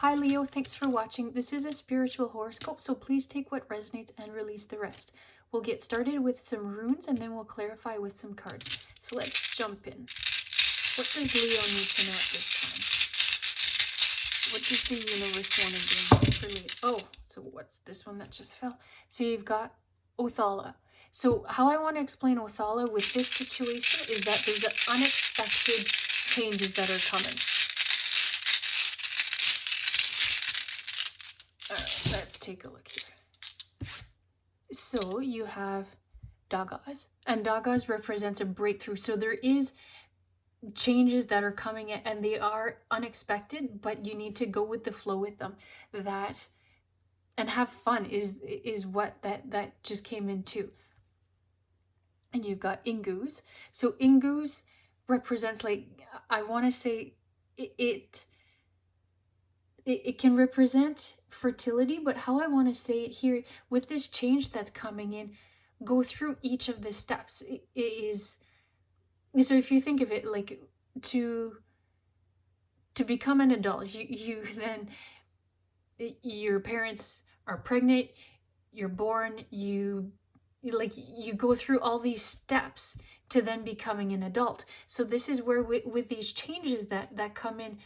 Hi Leo, thanks for watching. This is a spiritual horoscope, so please take what resonates and release the rest. We'll get started with some runes and then we'll clarify with some cards. So let's jump in. What does Leo need to know at this time? What does the universe want to do for Leo? Oh, so what's this one that just fell? So you've got Othala. So how I want to explain Othala with this situation is that there's unexpected changes that are coming. Alright, let's take a look here. So you have Dagas, and Dagas represents a breakthrough. So there is changes that are coming in, and they are unexpected, but you need to go with the flow with them. That and have fun is what that just came in too. And you've got Ingus. So Ingus represents, like, I want to say it can represent fertility, but how I want to say it here with this change that's coming in, go through each of the steps. It is, so if you think of it like to become an adult, you then, your parents are pregnant, you're born, you go through all these steps to then becoming an adult. So this is where with these changes that come in,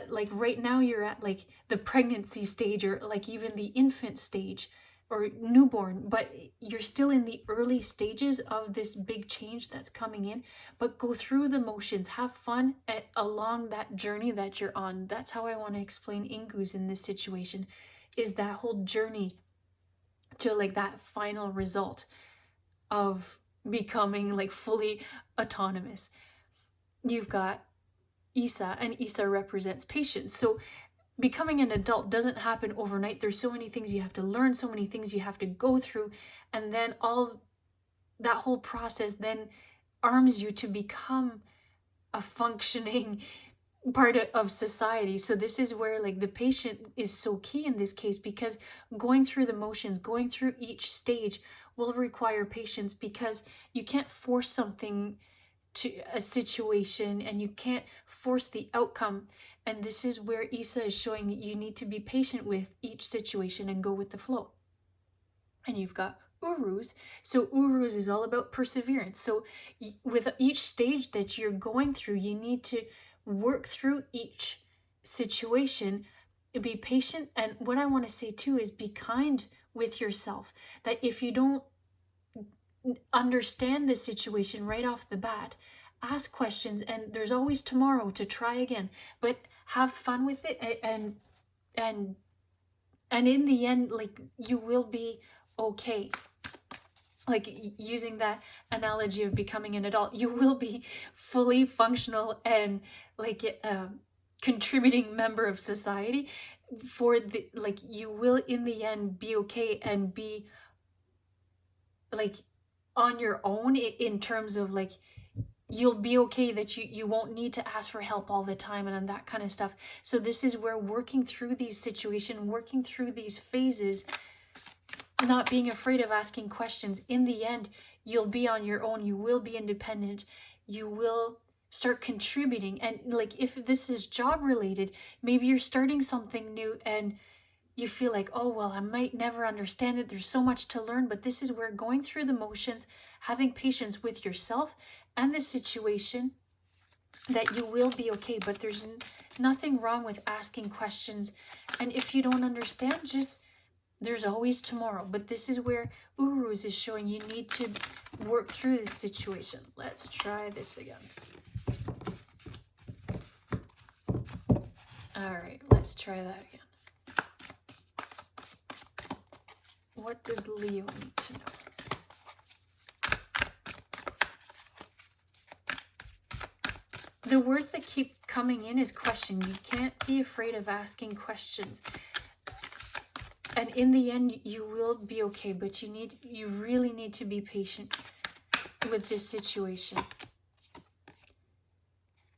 like right now you're at like the pregnancy stage, or like even the infant stage or newborn, but you're still in the early stages of this big change that's coming in. But go through the motions, have fun along that journey that you're on. That's how I want to explain Ingus in this situation, is that whole journey to like that final result of becoming like fully autonomous. You've got Isa, and Isa represents patience. So becoming an adult doesn't happen overnight. There's so many things you have to learn, so many things you have to go through, and then all that whole process then arms you to become a functioning part of society. So this is where like the patient is so key in this case, because going through the motions, going through each stage will require patience, because you can't force something to a situation and you can't force the outcome. And this is where Isa is showing that you need to be patient with each situation and go with the flow. And you've got Urus. So Urus is all about perseverance. So with each stage that you're going through, you need to work through each situation, be patient. And what I want to say too is be kind with yourself, that if you don't understand the situation right off the bat, ask questions, and there's always tomorrow to try again, but have fun with it, and in the end, like, you will be okay. Like, using that analogy of becoming an adult, you will be fully functional and like contributing member of society. For the, like, you will in the end be okay and be like on your own, in terms of like you'll be okay, that you won't need to ask for help all the time and that kind of stuff. So this is where working through these situations, working through these phases, not being afraid of asking questions, in the end you'll be on your own, you will be independent, you will start contributing. And like, if this is job related, maybe you're starting something new and you feel like, oh, well, I might never understand it, there's so much to learn. But this is where going through the motions, having patience with yourself and the situation, that you will be okay. But there's nothing wrong with asking questions. And if you don't understand, just, there's always tomorrow. But this is where Urus is showing you need to work through this situation. Let's try this again. All right, let's try that again. What does Leo need to know? The words that keep coming in is question. You can't be afraid of asking questions. And in the end, you will be okay, but you really need to be patient with this situation.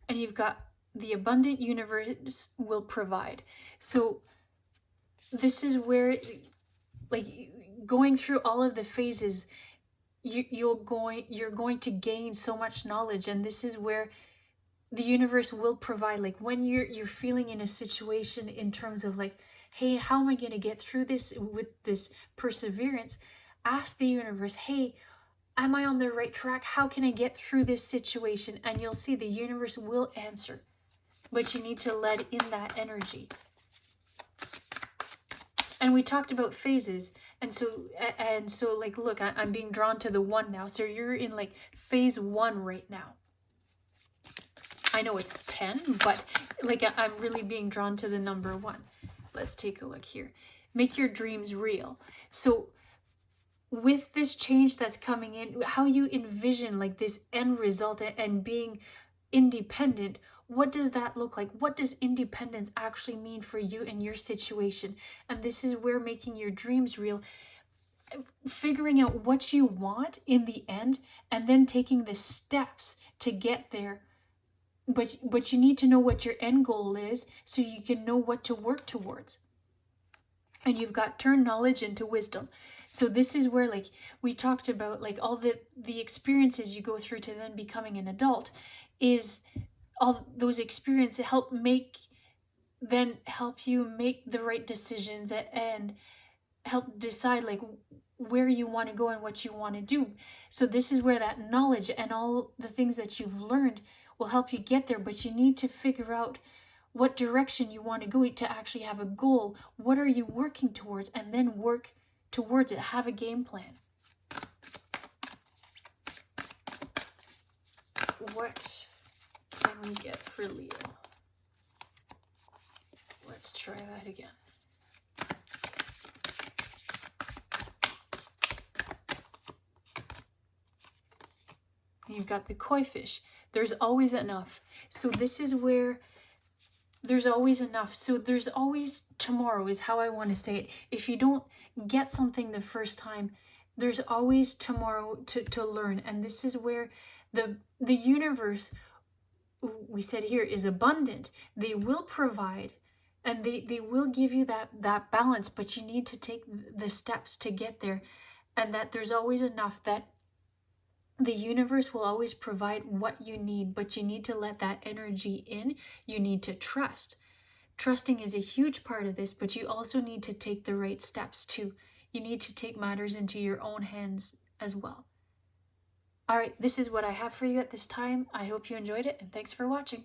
And you've got the abundant universe will provide. So this is where, like, going through all of the phases, you're going to gain so much knowledge. And this is where the universe will provide, like when you're feeling in a situation in terms of like, hey, how am I going to get through this with this perseverance? Ask the universe, hey, am I on the right track? How can I get through this situation? And you'll see the universe will answer, but you need to let in that energy. And we talked about phases, and so like, look, I'm being drawn to the 1 now. So you're in like phase 1 right now. I know it's 10, but like I'm really being drawn to the number 1. Let's take a look here. Make your dreams real. So with this change that's coming in, how you envision like this end result and being independent, what does that look like? What does independence actually mean for you and your situation? And this is where making your dreams real, figuring out what you want in the end, and then taking the steps to get there. But you need to know what your end goal is so you can know what to work towards. And you've got turn knowledge into wisdom. So this is where, like, we talked about, like, all the experiences you go through to then becoming an adult, is all those experiences help you make the right decisions and help decide like where you want to go and what you want to do. So this is where that knowledge and all the things that you've learned will help you get there, but you need to figure out what direction you want to go to actually have a goal. What are you working towards? And then work towards it. Have a game plan. What can we get for Leo? Let's try that again. You've got the koi fish. There's always enough. So this is where there's always enough. So there's always tomorrow is how I want to say it. If you don't get something the first time, there's always tomorrow to learn. And this is where the universe, we said here, is abundant. They will provide and they will give you that balance, but you need to take the steps to get there. And that there's always enough, that the universe will always provide what you need, but you need to let that energy in. You need to trust. Trusting is a huge part of this, but you also need to take the right steps too. You need to take matters into your own hands as well. All right, this is what I have for you at this time. I hope you enjoyed it, and thanks for watching.